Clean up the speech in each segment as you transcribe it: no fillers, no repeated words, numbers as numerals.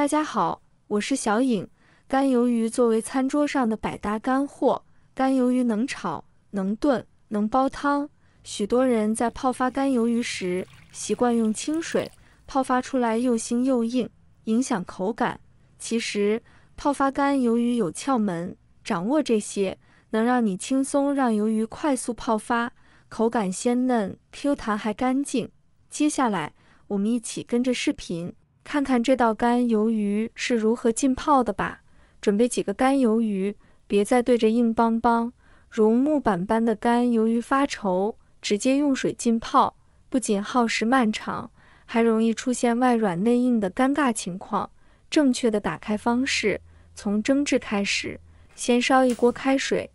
大家好，我是小颖。干鱿鱼作为餐桌上的百搭干货，干鱿鱼能炒、能炖、能煲汤。许多人在泡发干鱿鱼时，习惯用清水，泡发出来又腥又硬，影响口感。其实，泡发干鱿鱼有窍门，掌握这些，能让你轻松让鱿鱼快速泡发，口感鲜嫩、Q 弹还干净。接下来，我们一起跟着视频，看看这道干鱿鱼是如何浸泡的吧。准备几个干鱿鱼，别再对着硬邦邦如木板般的干鱿鱼发愁，直接用水浸泡，不仅耗时漫长，还容易出现外软内硬的尴尬情况。正确的打开方式，从蒸制开始，先烧一锅开水，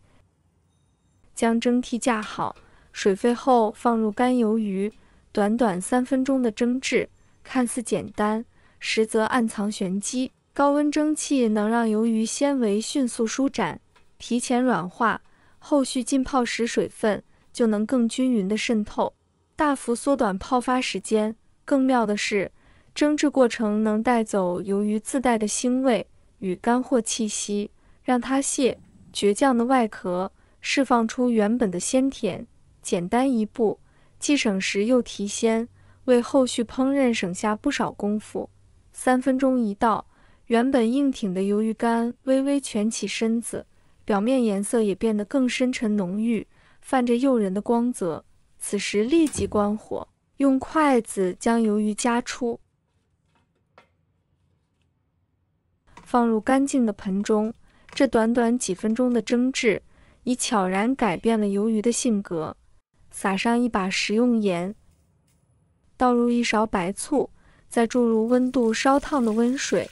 将蒸屉架好，水沸后放入干鱿鱼，短短3分钟的蒸制，看似简单，实则暗藏玄机。高温蒸汽能让鱿鱼纤维迅速舒展，提前软化，后续浸泡时水分就能更均匀的渗透，大幅缩短泡发时间。更妙的是，蒸制过程能带走鱿鱼自带的腥味与干货气息，让它屑倔强的外壳释放出原本的鲜甜。简单一步，既省时又提鲜，为后续烹饪省下不少功夫。3分钟一道，原本硬挺的鱿鱼干微微蜷起身子，表面颜色也变得更深沉浓郁，泛着诱人的光泽。此时立即关火，用筷子将鱿鱼夹出，放入干净的盆中。这短短几分钟的蒸制，已悄然改变了鱿鱼的性格。撒上一把食用盐，倒入1勺白醋，再注入温度稍烫的温水，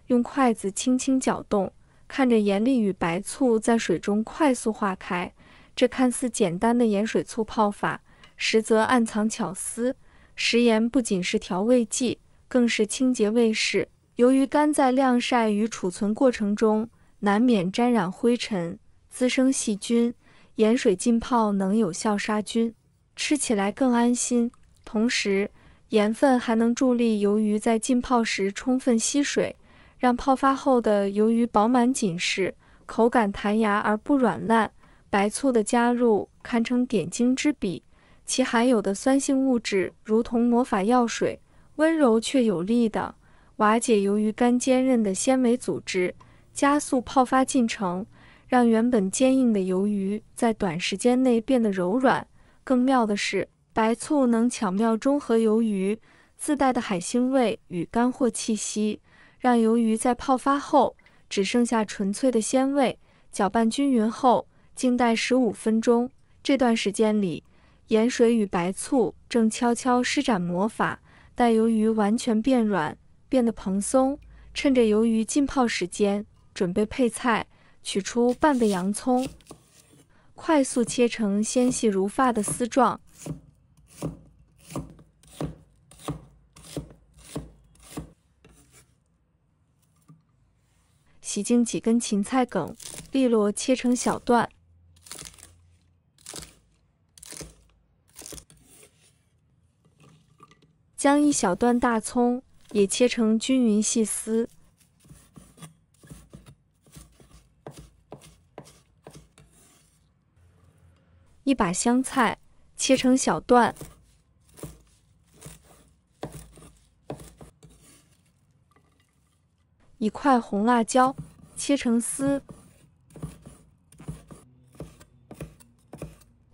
用筷子轻轻搅动，看着盐粒与白醋在水中快速化开。这看似简单的盐水醋泡法，实则暗藏巧思。食盐不仅是调味剂，更是清洁卫士。鱿鱼干在晾晒与储存过程中，难免沾染灰尘，滋生细菌，盐水浸泡能有效杀菌，吃起来更安心。同时，盐分还能助力鱿鱼在浸泡时充分吸水，让泡发后的鱿鱼饱满紧实，口感弹牙而不软烂。白醋的加入堪称点睛之笔，其含有的酸性物质如同魔法药水，温柔却有力的瓦解鱿鱼干坚韧的纤维组织，加速泡发进程，让原本坚硬的鱿鱼在短时间内变得柔软。更妙的是，白醋能巧妙中和鱿鱼自带的海腥味与干货气息，让鱿鱼在泡发后只剩下纯粹的鲜味。搅拌均匀后，静待15分钟。这段时间里，盐水与白醋正悄悄施展魔法，待鱿鱼完全变软，变得蓬松。趁着鱿鱼浸泡时间，准备配菜。取出半个洋葱，快速切成纤细如发的丝状，洗净几根芹菜梗，利落切成小段。将一小段大葱也切成均匀细丝，一把香菜切成小段，一块红辣椒切成丝，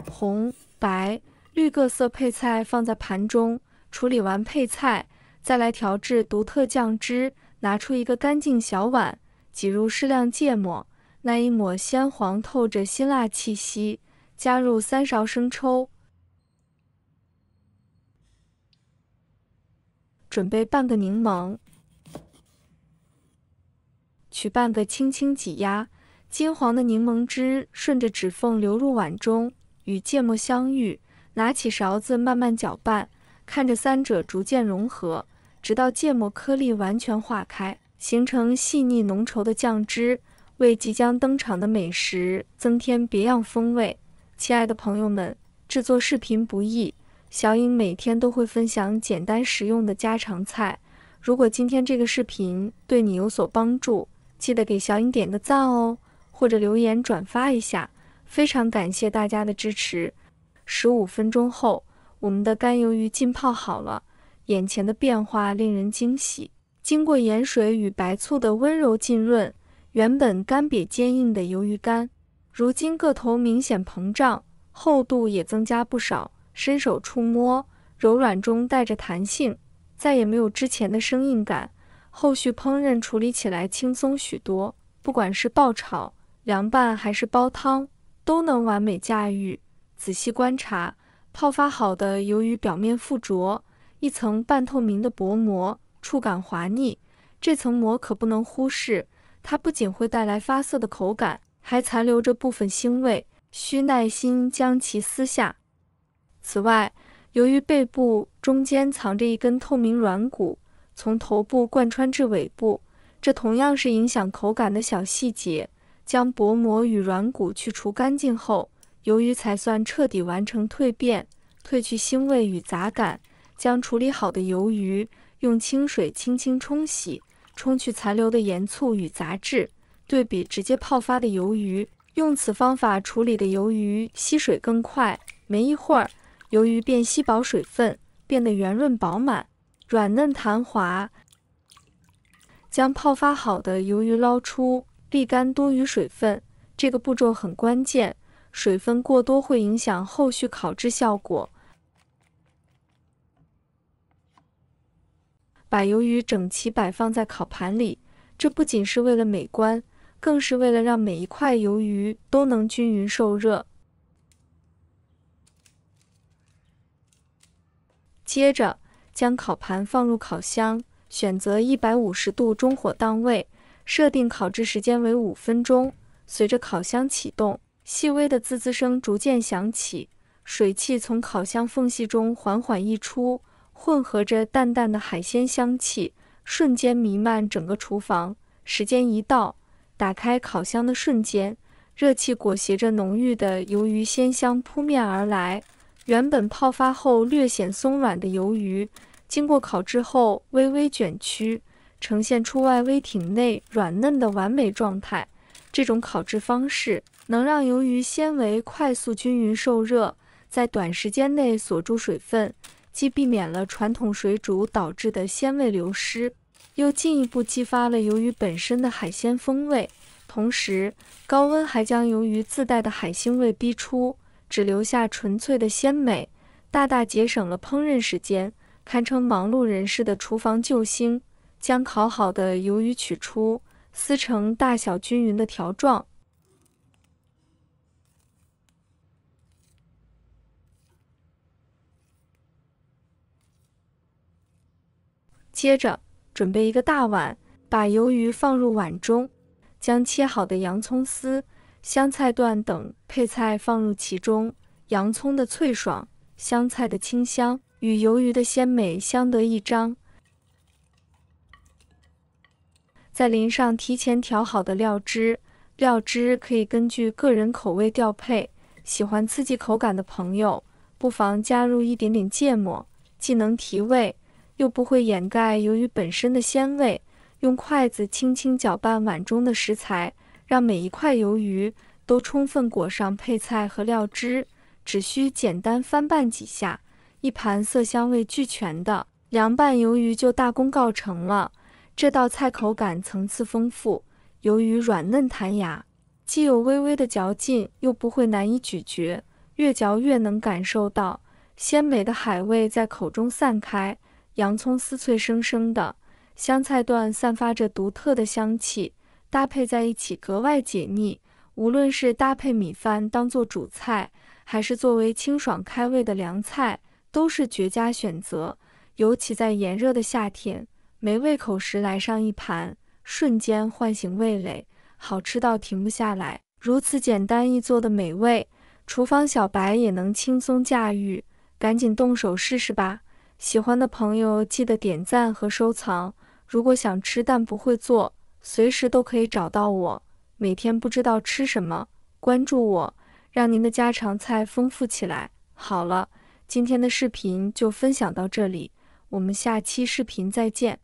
红、白、绿各色配菜放在盘中。处理完配菜，再来调制独特酱汁。拿出一个干净小碗，挤入适量芥末，那一抹鲜黄透着辛辣气息。加入3勺生抽，准备半个柠檬，取半个轻轻挤压，金黄的柠檬汁顺着指缝流入碗中，与芥末相遇。拿起勺子慢慢搅拌，看着三者逐渐融合，直到芥末颗粒完全化开，形成细腻浓稠的酱汁，为即将登场的美食增添别样风味。亲爱的朋友们，制作视频不易，小颖每天都会分享简单实用的家常菜。如果今天这个视频对你有所帮助，记得给小颖点个赞哦，或者留言转发一下，非常感谢大家的支持。15分钟后，我们的干鱿鱼浸泡好了，眼前的变化令人惊喜。经过盐水与白醋的温柔浸润，原本干瘪坚硬的鱿鱼干，如今个头明显膨胀，厚度也增加不少，伸手触摸，柔软中带着弹性，再也没有之前的生硬感。后续烹饪处理起来轻松许多，不管是爆炒、凉拌还是煲汤，都能完美驾驭。仔细观察，泡发好的鱿鱼表面附着一层半透明的薄膜，触感滑腻。这层膜可不能忽视，它不仅会带来发涩的口感，还残留着部分腥味，需耐心将其撕下。此外，由于背部中间藏着一根透明软骨，从头部贯穿至尾部，这同样是影响口感的小细节。将薄膜与软骨去除干净后，鱿鱼才算彻底完成蜕变，褪去腥味与杂感。将处理好的鱿鱼用清水轻轻冲洗，冲去残留的盐醋与杂质。对比直接泡发的鱿鱼，用此方法处理的鱿鱼吸水更快，没一会儿，鱿鱼便吸饱水分，变得圆润饱满、软嫩弹滑。将泡发好的鱿鱼捞出，沥干多余水分，这个步骤很关键，水分过多会影响后续烤制效果。把鱿鱼整齐摆放在烤盘里，这不仅是为了美观，更是为了让每一块鱿鱼都能均匀受热。接着，将烤盘放入烤箱，选择150度中火档位，设定烤制时间为5分钟。随着烤箱启动，细微的滋滋声逐渐响起，水汽从烤箱缝隙中缓缓溢出，混合着淡淡的海鲜香气，瞬间弥漫整个厨房。时间一到，打开烤箱的瞬间，热气裹挟着浓郁的鱿鱼鲜香扑面而来。原本泡发后略显松软的鱿鱼，经过烤制后微微卷曲，呈现出外微挺内软嫩的完美状态。这种烤制方式能让鱿鱼纤维快速均匀受热，在短时间内锁住水分，既避免了传统水煮导致的鲜味流失，又进一步激发了鱿鱼本身的海鲜风味。同时，高温还将鱿鱼自带的海腥味逼出，只留下纯粹的鲜美，大大节省了烹饪时间，堪称忙碌人士的厨房救星。将烤好的鱿鱼取出，撕成大小均匀的条状。接着，准备一个大碗，把鱿鱼放入碗中，将切好的洋葱丝、香菜段等配菜放入其中。洋葱的脆爽，香菜的清香与鱿鱼的鲜美相得益彰。再淋上提前调好的料汁，料汁可以根据个人口味调配。喜欢刺激口感的朋友，不妨加入一点点芥末，既能提味，又不会掩盖鱿鱼本身的鲜味。用筷子轻轻搅拌碗中的食材，让每一块鱿鱼都充分裹上配菜和料汁，只需简单翻拌几下，一盘色香味俱全的凉拌鱿鱼就大功告成了。这道菜口感层次丰富，鱿鱼软嫩弹牙，既有微微的嚼劲，又不会难以咀嚼，越嚼越能感受到鲜美的海味在口中散开。洋葱丝脆生生的，香菜段散发着独特的香气，搭配在一起格外解腻。无论是搭配米饭当做主菜，还是作为清爽开胃的凉菜，都是绝佳选择。尤其在炎热的夏天，没胃口时来上一盘，瞬间唤醒味蕾，好吃到停不下来。如此简单易做的美味，厨房小白也能轻松驾驭，赶紧动手试试吧。喜欢的朋友记得点赞和收藏。如果想吃但不会做，随时都可以找到我。每天不知道吃什么，关注我，让您的家常菜丰富起来。好了，今天的视频就分享到这里，我们下期视频再见。